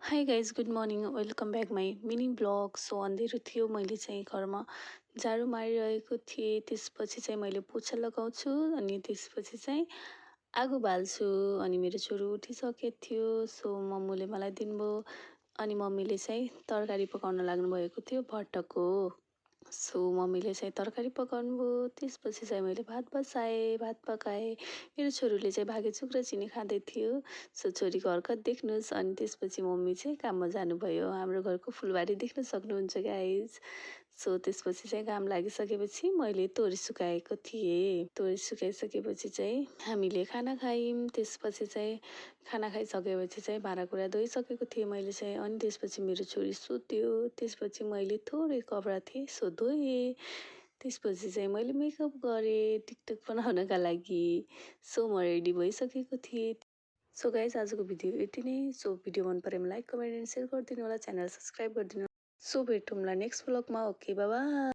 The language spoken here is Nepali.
High guys good morning welcome back my mini vlog. So अँधेरो थियो, मैले चाहिँ घरमा झाडु मारिरहेको थिएँ। त्यसपछि चाहिँ मैले पोछा लगाउँछु अनि त्यसपछि चाहिँ आगो बाल्छु। अनि मेरो छोरो उठिसकेको थियो, सो मम्मूले मलाई दिनुभयो। अनि मम्मीले चाहिँ तरकारी पकाउन लाग्नुभएको थियो, भट्टको। सो मम्मीले चाहिँ तरकारी पकाउनु भयो। त्यसपछि चाहिँ मैले भात बसाएँ, भात पकाएँ। मेरो छोरीले चाहिँ भागेचुक र चिनी खाँदै थियो। सो छोरीको हरकत देख्नुहोस्। अनि त्यसपछि मम्मी चाहिँ काममा जानुभयो। हाम्रो घरको फुलबारी देख्न सक्नुहुन्छ गाइज। सो त्यसपछि चाहिँ काम लागिसकेपछि मैले तोरी सुकाएको थिएँ। तोरी सुकाइसकेपछि चाहिँ हामीले खाना खायौँ। त्यसपछि चाहिँ खाना खाइसकेपछि चाहिँ भाँडाकुँडा धोइसकेको थिएँ मैले चाहिँ। अनि त्यसपछि मेरो छोरी सुत्यो। त्यसपछि मैले थोरै कपडा थिएँ सो धोएँ। त्यसपछि चाहिँ मैले मेकअप गरेँ टिकटक बनाउनका लागि। सो म रेडी भइसकेको थिएँ। सो गाइस, आजको भिडियो यति नै। सो भिडियो मन परेमा लाइक कमेन्ट एन्ड सेयर गरिदिनु होला, च्यानल सब्सक्राइब गरिदिनु। सो भेटौँला नेक्स्ट ब्लगमा। Okay, bye by.